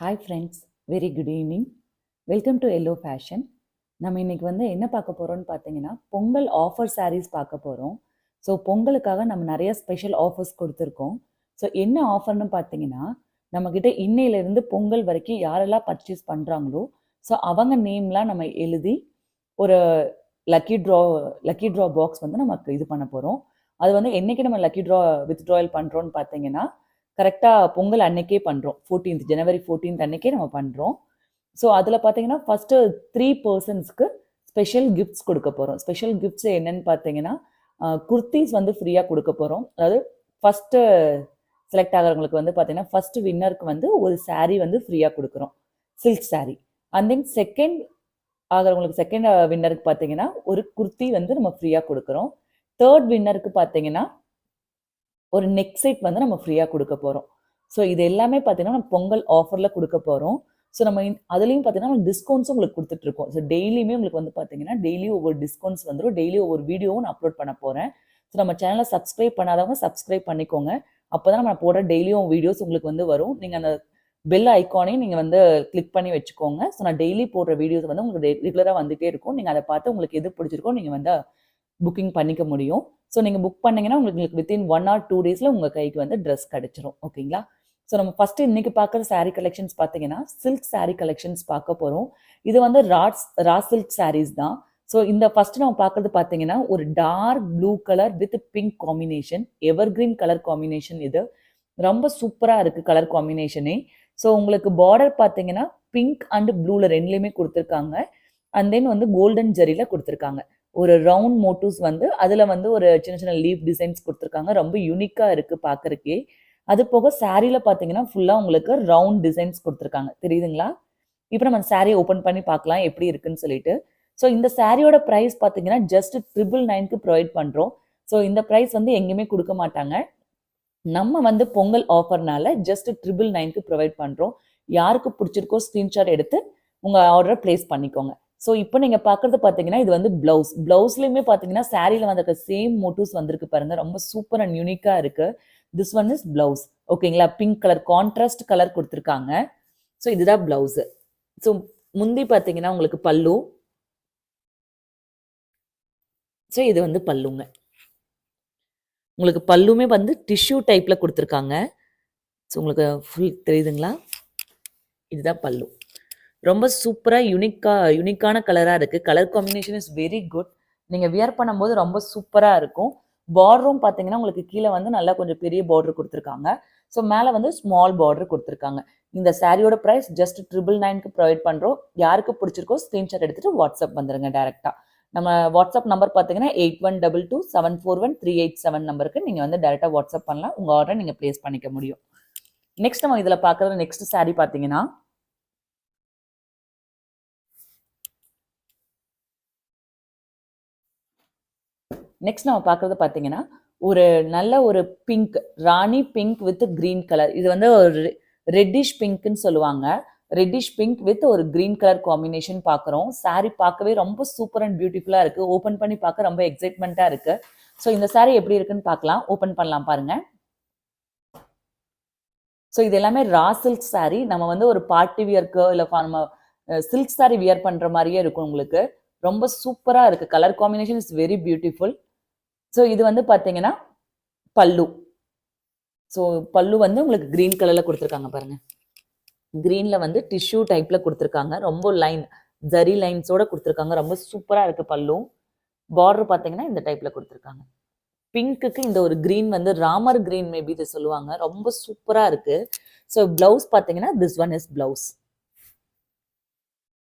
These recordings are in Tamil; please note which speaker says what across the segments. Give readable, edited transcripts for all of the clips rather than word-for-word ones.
Speaker 1: Hi friends, very good evening. Welcome to yellow fashion. நம்ம இன்னைக்கு என்ன பார்க்க போகிறோம்னு பார்த்தீங்கன்னா, பொங்கல் ஆஃபர் சாரீஸ் பார்க்க போகிறோம். ஸோ பொங்கலுக்காக நம்ம நிறைய ஸ்பெஷல் ஆஃபர்ஸ் கொடுத்துருக்கோம். ஸோ என்ன ஆஃபர்னு பார்த்தீங்கன்னா, நம்மக்கிட்ட இன்னையிலேருந்து பொங்கல் வரைக்கும் யாரெல்லாம் பர்ச்சேஸ் பண்ணுறாங்களோ, ஸோ அவங்க நேம்லாம் நம்ம எழுதி ஒரு lucky draw lucky draw box நமக்கு இது பண்ண போகிறோம். அது என்னைக்கு நம்ம லக்கி ட்ரா வித்ட்ராயல் பண்ணுறோன்னு பார்த்தீங்கன்னா, கரெக்டாக பொங்கல் அன்னைக்கே பண்ணுறோம். 14th ஜனவரி 14th அன்னைக்கே நம்ம பண்ணுறோம். ஸோ அதில் பார்த்தீங்கன்னா ஃபஸ்ட்டு 3 பர்சன்ஸ்க்கு ஸ்பெஷல் கிஃப்ட்ஸ் கொடுக்க போகிறோம். ஸ்பெஷல் கிஃப்ட்ஸ் என்னன்னு பார்த்தீங்கன்னா, குர்த்திஸ் ஃப்ரீயாக கொடுக்க போகிறோம். அதாவது ஃபஸ்ட்டு செலக்ட் ஆகிறவங்களுக்கு பார்த்தீங்கன்னா, ஃபஸ்ட்டு வின்னருக்கு ஒரு சாரீ ஃப்ரீயாக கொடுக்குறோம், silk sari. And then second ஆகிறவங்களுக்கு செகண்ட் வின்னருக்கு பார்த்தீங்கன்னா ஒரு குர்த்தி நம்ம ஃப்ரீயாக கொடுக்குறோம். தேர்ட் வின்னருக்கு பார்த்தீங்கன்னா ஒரு நெக் செட் நம்ம ஃப்ரீயாக கொடுக்க போகிறோம். ஸோ இது எல்லாமே பார்த்தீங்கன்னா நம்ம பொங்கல் ஆஃபரில் கொடுக்க போகிறோம். ஸோ நம்ம அதுலேயும் பார்த்தீங்கன்னா நம்ம டிஸ்கவுண்ட்ஸும் உங்களுக்கு கொடுத்துட்ருக்கோம். ஸோ டெய்லியுமே உங்களுக்கு பார்த்தீங்கன்னா டெய்லியும் ஒவ்வொரு டிஸ்கவுண்ட்ஸ் வந்துடும். டெய்லி ஒவ்வொரு வீடியோவும் நான் அப்லோட் பண்ண போகிறேன். ஸோ நம்ம சேனலை சப்ஸ்கிரைப் பண்ணாதவங்க சப்ஸ்கிரைப் பண்ணிக்கோங்க. அப்போ தான் நம்ம போடுற டெய்லியும் வீடியோஸ் உங்களுக்கு வரும். நீங்கள் அந்த பெல் ஐக்கானையும் நீங்கள் கிளிக் பண்ணி வச்சுக்கோங்க. ஸோ நான் டெய்லி போடுற வீடியோஸ் உங்களுக்கு ரெகுலராக வந்துகிட்டே இருக்கும். நீங்கள் அதை பார்த்து உங்களுக்கு எது பிடிச்சிருக்கோ நீங்கள் புக்கிங் பண்ணிக்க முடியும். ஸோ நீங்கள் புக் பண்ணிங்கன்னா உங்களுக்கு வித்தின் 1 or 2 டேஸில் உங்கள் கைக்கு ட்ரெஸ் கிடச்சிரும். ஓகேங்களா? ஸோ நம்ம ஃபஸ்ட்டு இன்றைக்கி பார்க்குற சாரீ கலெக்ஷன்ஸ் பார்த்தீங்கன்னா சில்க் சாரீ கலெக்ஷன்ஸ் பார்க்க போகிறோம். இது ரா சில்க் சாரீஸ் தான். ஸோ இந்த ஃபஸ்ட்டு நம்ம பார்க்குறது பார்த்தீங்கன்னா ஒரு dark blue colour with pink combination, evergreen colour combination. இது ரொம்ப சூப்பராக இருக்குது கலர் காம்பினேஷனே. ஸோ உங்களுக்கு பார்டர் பார்த்தீங்கன்னா பிங்க் அண்ட் ப்ளூவில் ரெண்டுலேயுமே கொடுத்துருக்காங்க. அண்ட் தென் கோல்டன் ஜரியில் கொடுத்துருக்காங்க. ஒரு ரவுண்ட் மோட்டிவ்ஸ் அதில் ஒரு சின்ன சின்ன லீஃப் டிசைன்ஸ் கொடுத்துருக்காங்க. ரொம்ப யூனிக்காக இருக்குது பார்க்குறக்கே. அது போக சாரியில் பார்த்தீங்கன்னா ஃபுல்லாக உங்களுக்கு ரவுண்ட் டிசைன்ஸ் கொடுத்துருக்காங்க. தெரியுதுங்களா? இப்போ நம்ம சாரியை ஓப்பன் பண்ணி பார்க்கலாம் எப்படி இருக்குன்னு சொல்லிட்டு. ஸோ இந்த சாரியோட ப்ரைஸ் பார்த்தீங்கன்னா ஜஸ்ட் 999க்கு ப்ரொவைட் பண்ணுறோம். ஸோ இந்த ப்ரைஸ் எங்கேயுமே கொடுக்க மாட்டாங்க. நம்ம பொங்கல் ஆஃபர்னால ஜஸ்ட் 999க்கு ப்ரொவைட் பண்ணுறோம். யாருக்கு பிடிச்சிருக்கோ ஸ்க்ரீன்ஷாட் எடுத்து உங்கள் ஆர்டரை ப்ளேஸ் பண்ணிக்கோங்க. ஸோ இப்போ நீங்கள் பார்க்குறது பார்த்தீங்கன்னா இது ப்ளவுஸ். ப்ளவுஸ்லேயுமே பார்த்தீங்கன்னா சாரியில் வந்திருக்க சேம் மோட்டிவ்ஸ் வந்திருக்கு பாருங்கள். ரொம்ப சூப்பர் அண்ட் யூனிக்காக இருக்குது. This one is blouse. ஓகேங்களா? பிங்க் கலர் கான்ட்ராஸ்ட் கலர் கொடுத்துருக்காங்க. ஸோ இதுதான் ப்ளவுஸு. ஸோ முந்தி பார்த்தீங்கன்னா உங்களுக்கு பல்லு. ஸோ இது பல்லுங்க. உங்களுக்கு பல்லுமே டிஷ்யூ டைப்பில் கொடுத்துருக்காங்க. ஸோ உங்களுக்கு ஃபுல் தெரியுதுங்களா? இதுதான் பல்லு. ரொம்ப சூப்பராக யூனிக்கான கலராக இருக்குது. Colour combination is very good. நீங்கள் வியர் பண்ணும்போது ரொம்ப சூப்பராக இருக்கும். பார்டரும் பார்த்தீங்கன்னா உங்களுக்கு கீழே நல்லா கொஞ்சம் பெரிய பார்டர் கொடுத்துருக்காங்க. ஸோ மேலே ஸ்மால் பார்டர் கொடுத்துருக்காங்க. இந்த சாரியோட ப்ரைஸ் ஜஸ்ட் 999க்கு ப்ரொவைட் பண்ணுறோம். யாருக்கு பிடிச்சிருக்கோ ஸ்க்ரீன்ஷாட் எடுத்துகிட்டு வாட்ஸ்அப் வந்துடுங்க டேரெக்டாக. நம்ம வாட்ஸ்அப் நம்பர் பார்த்தீங்கன்னா 8122741387 நம்பருக்கு நீங்கள் டேரெக்டாக வாட்ஸ்அப் பண்ணலாம். உங்கள் ஆர்டரை நீங்கள் ப்ளேஸ் பண்ணிக்க முடியும். நெக்ஸ்ட் நம்ம இதில் பார்க்குறது நெக்ஸ்ட் சாரி பார்த்தீங்கன்னா நெக்ஸ்ட் நம்ம பார்க்குறது பார்த்தீங்கன்னா ஒரு நல்ல ஒரு pink, Rani pink with green colour. இது ஒரு ரெட்டிஷ் பிங்க்னு சொல்லுவாங்க. ரெட்டிஷ் பிங்க் வித் ஒரு கிரீன் கலர் காம்பினேஷன் பார்க்குறோம். சாரி பார்க்கவே ரொம்ப சூப்பர் அண்ட் பியூட்டிஃபுல்லாக இருக்குது. ஓப்பன் பண்ணி பார்க்க ரொம்ப எக்ஸைட்மெண்ட்டாக இருக்குது. ஸோ இந்த சாரி எப்படி இருக்குன்னு பார்க்கலாம். ஓப்பன் பண்ணலாம் பாருங்கள். ஸோ இது எல்லாமே ரா சில்க் சாரி. நம்ம ஒரு பார்ட்டி வியர்க்கு இல்லை நம்ம சில்க் சாரி வியர் பண்ணுற மாதிரியே இருக்கும் உங்களுக்கு. ரொம்ப சூப்பராக இருக்குது. Colour combination is very beautiful. So இது பார்த்தீங்கன்னா பல்லு. ஸோ பல்லு உங்களுக்கு க்ரீன் கலரில் கொடுத்துருக்காங்க பாருங்கள். க்ரீனில் டிஷ்யூ டைப்பில் கொடுத்துருக்காங்க. ரொம்ப லைன் ஜரி லைன்ஸோடு கொடுத்துருக்காங்க. ரொம்ப சூப்பராக இருக்குது பல்லு. பார்டர் பார்த்தீங்கன்னா இந்த டைப்பில் கொடுத்துருக்காங்க. பிங்க்குக்கு இந்த ஒரு க்ரீன் ராமர் க்ரீன் மேபி இதை சொல்லுவாங்க. ரொம்ப சூப்பராக இருக்குது. ஸோ ப்ளவுஸ் பார்த்தீங்கன்னா திஸ் ஒன் இஸ் ப்ளவுஸ்.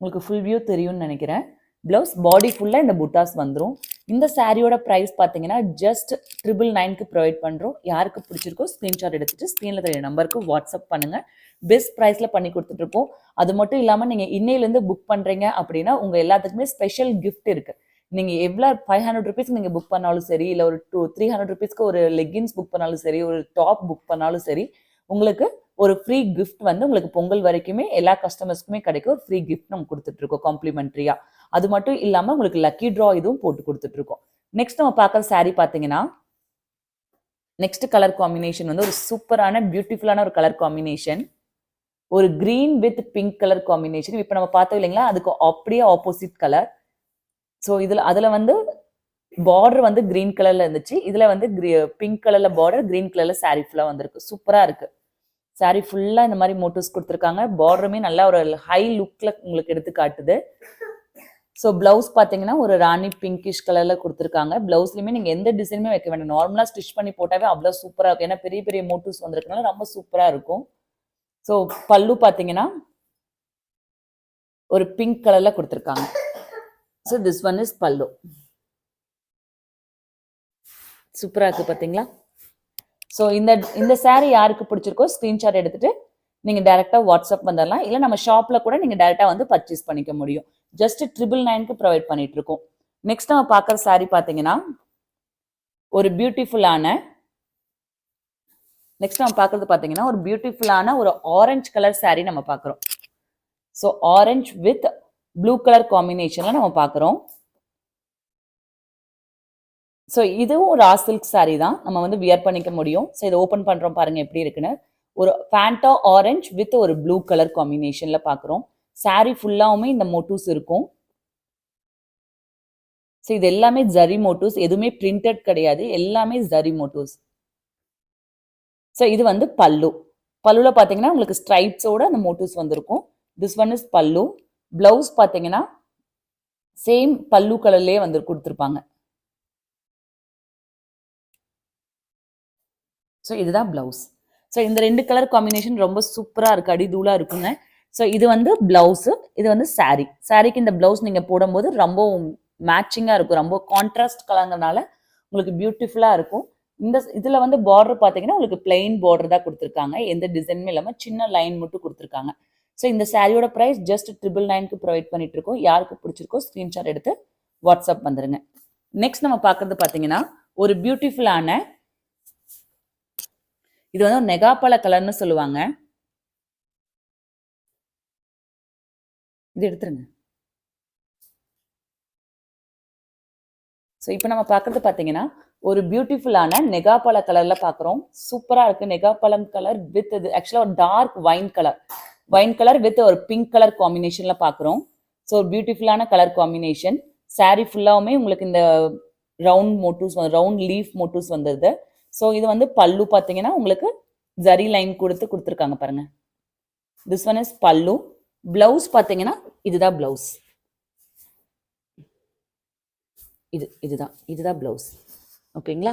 Speaker 1: உங்களுக்கு ஃபுல் வியூ தெரியும்னு நினைக்கிறேன். ப்ளவுஸ் பாடி ஃபுல்லாக இந்த புட்டாஸ் வந்துடும். இந்த சாரியோட ப்ரைஸ் பார்த்தீங்கன்னா ஜஸ்ட் 999க்கு ப்ரொவைட் பண்ணுறோம். யாருக்கு பிடிச்சிருக்கோ ஸ்க்ரீன்ஷாட் எடுத்துகிட்டு ஸ்க்ரீனில் தெரிய நம்பருக்கு வாட்ஸ்அப் பண்ணுங்கள். பெஸ்ட் ப்ரைஸில் பண்ணி கொடுத்துட்ருக்கோம். அது மட்டும் இல்லாமல் நீங்கள் இன்னையிலேருந்து புக் பண்ணுறீங்க அப்படின்னா உங்கள் எல்லாத்துக்குமே ஸ்பெஷல் கிஃப்ட் இருக்குது. நீங்கள் எவ்வளோ 500 ருபீஸ்க்கு நீங்கள் புக் பண்ணாலும் சரி, இல்லை ஒரு 300 ருபீஸ்க்கு ஒரு லெகின்ஸ் புக் பண்ணாலும் சரி, ஒரு டாப் புக் பண்ணாலும் சரி, உங்களுக்கு ஒரு ஃப்ரீ கிஃப்ட் உங்களுக்கு பொங்கல் வரைக்குமே எல்லா கஸ்டமர்ஸ்க்குமே கிடைக்கும். ஒரு ஃப்ரீ கிஃப்ட் நம்ம கொடுத்துட்ருக்கோம் காம்ப்ளிமெண்ட்ரியாக. அது மட்டும் இல்லாமல் உங்களுக்கு லக்கி ட்ரா இதுவும் போட்டு கொடுத்துட்ருக்கோம். நெக்ஸ்ட் நம்ம பார்க்குற சாரீ பார்த்தீங்கன்னா நெக்ஸ்ட் கலர் காம்பினேஷன் ஒரு சூப்பரான பியூட்டிஃபுல்லான ஒரு கலர் காம்பினேஷன். ஒரு green with pink colour combination. இப்போ நம்ம பார்த்தோம் இல்லைங்களா, அதுக்கு அப்படியே ஆப்போசிட் கலர். ஸோ அதில் வந்து பார்டர் வந்து கிரீன் கலர்ல இருந்துச்சு. இதில் வந்து பிங்க் கலர்ல பார்டர், கிரீன் கலர்ல சாரீ ஃபுல்லாக வந்திருக்கு. சூப்பராக இருக்கு. சாரீ ஃபுல்லாக இந்த மாதிரி மோட்டிவ்ஸ் கொடுத்துருக்காங்க. பார்டருமே நல்லா ஒரு ஹை லுக்ல உங்களுக்கு எடுத்து காட்டுது. ஸோ பிளவுஸ் பார்த்தீங்கன்னா ஒரு ராணி பிங்கிஷ் கலரில் கொடுத்துருக்காங்க. பிளவுஸ்லையுமே நீங்கள் எந்த டிசைனுமே வைக்க வேண்டாம், நார்மலாக ஸ்டிச் பண்ணி போட்டாவே அவ்வளோ சூப்பராக இருக்கும். ஏன்னா பெரிய பெரிய மோட்டிவ்ஸ் வந்திருக்கனால ரொம்ப சூப்பராக இருக்கும். ஸோ பல்லு பார்த்தீங்கன்னா ஒரு பிங்க் கலரில் கொடுத்துருக்காங்க. ஸோ திஸ் ஒன் இஸ் பல்லு. சூப்பராக இருக்குது பார்த்தீங்களா. ஸோ இந்த சாரீ யாருக்கு பிடிச்சிருக்கோ ஸ்க்ரீன்ஷாட் எடுத்துகிட்டு நீங்கள் டேரெக்டாக வாட்ஸ்அப் வந்துடலாம். இல்லை நம்ம ஷாப்பில் கூட நீங்கள் டேரெக்டாக வந்து பர்ச்சேஸ் பண்ணிக்க முடியும். ஜஸ்ட் 999க்கு ப்ரொவைட் பண்ணிட்டு இருக்கோம். நெக்ஸ்ட் நம்ம பார்க்குற சாரீ பார்த்தீங்கன்னா ஒரு பியூட்டிஃபுல்லான ஒரு பியூட்டிஃபுல்லான ஒரு ஆரஞ்சு கலர் சாரீ நம்ம பார்க்குறோம். So orange with blue colour காம்பினேஷனில் நம்ம பார்க்குறோம். ஸோ இதுவும் ஒரு சில்க் சாரீ தான், நம்ம வந்து வியர் பண்ணிக்க முடியும். ஸோ இதை ஓப்பன் பண்ணுறோம் பாருங்க எப்படி இருக்குன்னு. ஒரு ஃபேண்டா ஆரஞ்சு வித் ஒரு ப்ளூ கலர் காம்பினேஷனில் பார்க்குறோம். சாரீ ஃபுல்லாவுமே இந்த மோட்டிவ்ஸ் இருக்கும். ஸோ இது எல்லாமே ஜரி மோட்டிவ்ஸ், எதுவுமே பிரிண்டட் கிடையாது, எல்லாமே ஜரி மோட்டிவ்ஸ். ஸோ இது வந்து பல்லு. பல்லுல பார்த்தீங்கன்னா உங்களுக்கு ஸ்ட்ரைப்ஸோட அந்த மோட்டிவ்ஸ் வந்திருக்கும். திஸ் ஒன் இஸ் பல்லு. பிளவுஸ் பார்த்தீங்கன்னா சேம் பல்லு கலர்லேயே வந்து கொடுத்துருப்பாங்க. ஸோ இதுதான் பிளவுஸ். ஸோ இந்த 2 கலர் காம்பினேஷன் ரொம்ப சூப்பராக இருக்குது, அடிதூளாக இருக்குங்க. ஸோ இது வந்து பிளவுஸு, இது வந்து சாரீ. சாரீக்கு இந்த பிளவுஸ் நீங்கள் போடும்போது ரொம்ப மேட்சிங்காக இருக்கும், ரொம்ப கான்ட்ராஸ்ட் கலர்னால உங்களுக்கு பியூட்டிஃபுல்லாக இருக்கும். இதில் வந்து பார்டர் பார்த்தீங்கன்னா உங்களுக்கு பிளெயின் பார்டர் தான் கொடுத்துருக்காங்க, எந்த டிசைனுமே இல்லாமல் சின்ன லைன் மட்டும் கொடுத்துருக்காங்க. ஸோ இந்த சாரியோட ப்ரைஸ் ஜஸ்ட் 999க்கு ப்ரொவைட் பண்ணிட்டு இருக்கோம். யாருக்கு பிடிச்சிருக்கோ ஸ்க்ரீன்ஷாட் எடுத்து வாட்ஸ்அப் வந்துருங்க. நெக்ஸ்ட் நம்ம பார்க்கறது பார்த்தீங்கன்னா ஒரு பியூட்டிஃபுல்லான, இது வந்து நெகாப்பழ கலர்னு சொல்லுவாங்க. இது எடுத்துருங்க. ஸோ இப்போ நம்ம பார்க்கறது பார்த்தீங்கன்னா ஒரு பியூட்டிஃபுல்லான நெகாப்பழ கலரில் பார்க்குறோம். சூப்பராக இருக்குது. நெகாப்பழம் கலர் வித் இது ஆக்சுவலாக ஒரு டார்க் வைன் கலர் வித் ஒரு பிங்க் கலர் காம்பினேஷனில் பார்க்குறோம். ஸோ ஒரு பியூட்டிஃபுல்லான கலர் காம்பினேஷன். சாரீ ஃபுல்லாகவுமே உங்களுக்கு இந்த round motives, round leaf motives வந்துடுது. ஸோ இது வந்து பல்லு பார்த்தீங்கன்னா உங்களுக்கு ஜரி லைன் கொடுத்துருக்காங்க பாருங்க. திஸ் ஒன் இஸ் பல்லு. பிளவுஸ் பார்த்தீங்கன்னா இதுதான் பிளவுஸ். இதுதான் பிளவுஸ். ஓகேங்களா.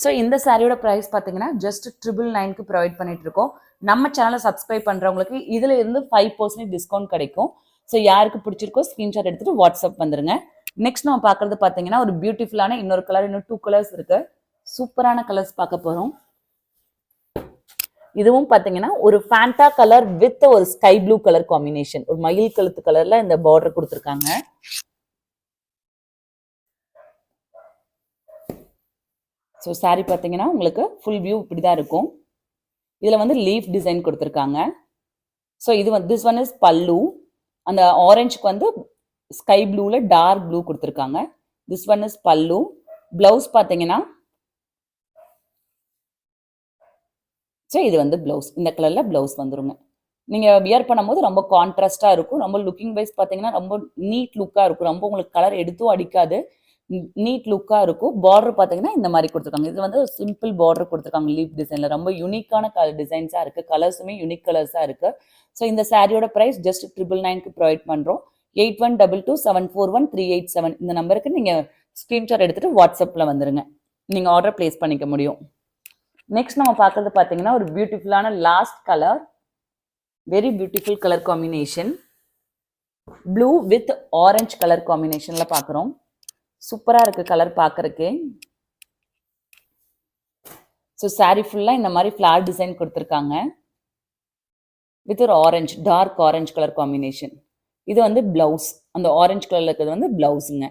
Speaker 1: ஸோ இந்த சாரியோட ப்ரைஸ் பார்த்தீங்கன்னா ஜஸ்ட் 999க்கு ப்ரொவைட் பண்ணிட்டு இருக்கோம். நம்ம சேனலை சப்ஸ்கிரைப் பண்ணுறவங்களுக்கு இதில் இருந்து 5% டிஸ்கவுண்ட் கிடைக்கும். ஸோ யாருக்கு பிடிச்சிருக்கோ ஸ்க்ரீன்ஷாட் எடுத்துட்டு வாட்ஸ்அப் வந்துருங்க. நெக்ஸ்ட் நம்ம பார்க்கறது பார்த்தீங்கன்னா ஒரு பியூட்டிஃபுல்லான இன்னொரு கலர், இன்னும் 2 கலர்ஸ் இருக்கு. சூப்பரான கலர்ஸ் பார்க்க போகிறோம். இதுவும் பார்த்தீங்கன்னா ஒரு ஃபேண்டா கலர் வித் ஒரு ஸ்கை ப்ளூ கலர் காம்பினேஷன், ஒரு மயில் கழுத்து கலர்ல இந்த பார்டர் கொடுத்துருக்காங்க. ஸோ சாரீ பார்த்தீங்கன்னா உங்களுக்கு ஃபுல் வியூ இப்படி தான் இருக்கும். இதில் வந்து லீஃப் டிசைன் கொடுத்துருக்காங்க. ஸோ இது வந்து திஸ் ஒன் இஸ் பல்லு. அந்த ஆரஞ்சுக்கு வந்து ஸ்கை ப்ளூவில் டார்க் ப்ளூ கொடுத்துருக்காங்க. திஸ் ஒன் இஸ் பல்லு. பிளவுஸ் பார்த்தீங்கன்னா ஸோ இது வந்து பிளவுஸ், இந்த கலரில் பிளவுஸ் வந்துருங்க. நீங்கள் வியர் பண்ணும்போது ரொம்ப கான்ட்ராஸ்டாக இருக்கும். ரொம்ப லுக்கிங் வைஸ் பார்த்தீங்கன்னா ரொம்ப நீட் லுக்காக இருக்கும். ரொம்ப உங்களுக்கு கலர் எடுத்தும் அடிக்காது, நீட் லுக்காக இருக்கும். பார்டர் பார்த்தீங்கன்னா இந்த மாதிரி கொடுத்துருக்காங்க. இது வந்து சிம்பிள் பார்டர் கொடுத்துருக்காங்க லீஃப் டிசைனில். ரொம்ப யூனிக்கான டிசைன்ஸாக இருக்குது. கலர்ஸுமே யூனிக் கலர்ஸாக இருக்குது. ஸோ இந்த சாரியோட ப்ரைஸ் ஜஸ்ட் 999க்கு ப்ரொவைட் பண்ணுறோம். 8122741387 இந்த நம்பருக்கு நீங்கள் ஸ்க்ரீன்ஷாட் எடுத்துகிட்டு வாட்ஸ்அப்பில் வந்துருங்க. நீங்கள் ஆர்டர் ப்ளேஸ் பண்ணிக்க முடியும். நெக்ஸ்ட் நம்ம பார்க்கறது பார்த்தீங்கன்னா ஒரு பியூட்டிஃபுல்லான last colour, very beautiful colour combination. Blue with orange colour காம்பினேஷனில் பார்க்குறோம். சூப்பராக இருக்குது கலர் பார்க்குறக்கு. ஸோ சாரீ ஃபுல்லாக இந்த மாதிரி ஃப்ளார் டிசைன் கொடுத்துருக்காங்க வித் ஒரு orange, dark orange colour combination. இது வந்து பிளவுஸ், அந்த ஆரஞ்சு கலரில் இருக்கிறது வந்து பிளவுஸுங்க.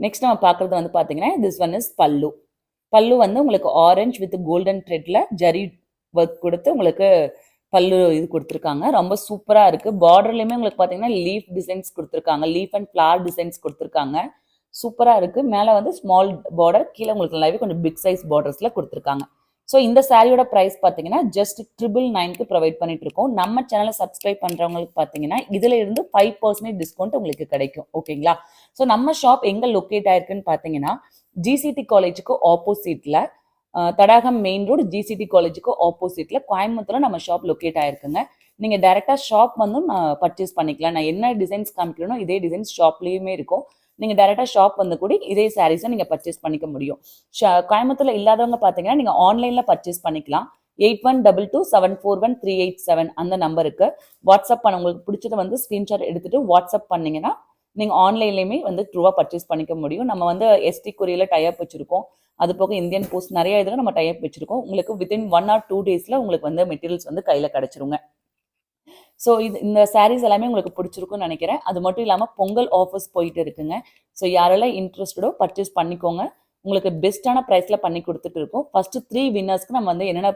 Speaker 1: நெக்ஸ்ட் நம்ம பார்க்குறது வந்து பார்த்தீங்கன்னா திஸ் ஒன் இஸ் பல்லு. பல்லு வந்து உங்களுக்கு ஆரஞ்சு வித் கோல்டன் த்ரெட்ல ஜரி ஒர்க் கொடுத்து உங்களுக்கு பல்லு இது கொடுத்துருக்காங்க. ரொம்ப சூப்பராக இருக்குது. பார்டர்லையுமே உங்களுக்கு பார்த்தீங்கன்னா லீஃப் டிசைன்ஸ் கொடுத்துருக்காங்க, லீஃப் அண்ட் ஃப்ளார் டிசைன்ஸ் கொடுத்துருக்காங்க. சூப்பராக இருக்குது. மேலே வந்து ஸ்மால் பார்டர், கீழே உங்களுக்கு நல்லாவே கொஞ்சம் பிக் சைஸ் பார்டர்ஸில் கொடுத்துருக்காங்க. ஸோ இந்த சாரியோட ப்ரைஸ் பார்த்தீங்கன்னா ஜஸ்ட் 999க்கு ப்ரொவைட் பண்ணிட்டு இருக்கோம். நம்ம சேனலை சப்ஸ்கிரைப் பண்ணுறவங்களுக்கு பார்த்தீங்கன்னா இதில் இருந்து 5% டிஸ்கவுண்ட் உங்களுக்கு கிடைக்கும். ஓகேங்களா? ஸோ நம்ம ஷாப் எங்கே லொக்கேட் ஆயிருக்குன்னு பார்த்தீங்கன்னா ஜிசிடி காலேஜுக்கு ஆப்போசிட்டில், தடாகம் மெயின் ரோடு ஜிசிடி காலேஜுக்கு ஆப்போசிட்டில் கோயம்புத்தூர்ல நம்ம ஷாப் லொக்கேட் ஆயிருக்குங்க. நீங்கள் டேரெக்டாக ஷாப் வந்து பர்ச்சேஸ் பண்ணிக்கலாம். நான் என்ன டிசைன்ஸ் காமிக்கிறேனோ இதே டிசைன்ஸ் ஷாப்லேயுமே இருக்கும். நீங்கள் டேரெக்டாக ஷாப் வந்து கூட இதே சாரீஸை நீங்கள் பர்ச்சேஸ் பண்ணிக்க முடியும். கோயம்புத்தூர்ல இல்லாதவங்க பார்த்தீங்கன்னா நீங்கள் ஆன்லைனில் பர்ச்சேஸ் பண்ணிக்கலாம். 8122741387 அந்த நம்பருக்கு வாட்ஸ்அப் பண்ண, உங்களுக்கு பிடிச்சதை வந்து ஸ்க்ரீன்ஷாட் எடுத்துட்டு வாட்ஸ்அப் பண்ணீங்கன்னா நீங்கள் ஆன்லைன்லேயுமே வந்து ட்ரூவாக பர்ச்சேஸ் பண்ணிக்க முடியும். நம்ம வந்து எஸ்டி கொரியரில் டைப் வச்சுருக்கோம். அது போக இந்தியன் போஸ்ட் நிறைய இதில் நம்ம டைப் வச்சுருக்கோம். உங்களுக்கு வித்தின் 1 or 2 டேஸில் உங்களுக்கு வந்து மெட்டீரியல்ஸ் வந்து கையில் கிடச்சிருங்க. ஸோ இந்த சாரீஸ் எல்லாமே உங்களுக்கு பிடிச்சிருக்கும்னு நினைக்கிறேன். அது மட்டும் இல்லாமல் பொங்கல் ஆஃபர்ஸ் போயிட்டு இருக்குங்க. ஸோ யாரெல்லாம் இன்ட்ரெஸ்டடோ பர்ச்சேஸ் பண்ணிக்கோங்க. உங்களுக்கு பெஸ்ட்டான ப்ரைஸில் பண்ணி கொடுத்துட்டு இருக்கோம். ஃபஸ்ட்டு 3 வின்னர்ஸ்க்கு நம்ம வந்து என்னென்ன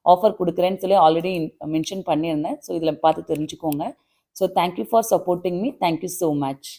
Speaker 1: ஆஃபர் கொடுக்குறேன்னு சொல்லி ஆல்ரெடி மென்ஷன் பண்ணியிருந்தேன். ஸோ இதில் பார்த்து தெரிஞ்சுக்கோங்க. So thank you for supporting me. Thank you so much.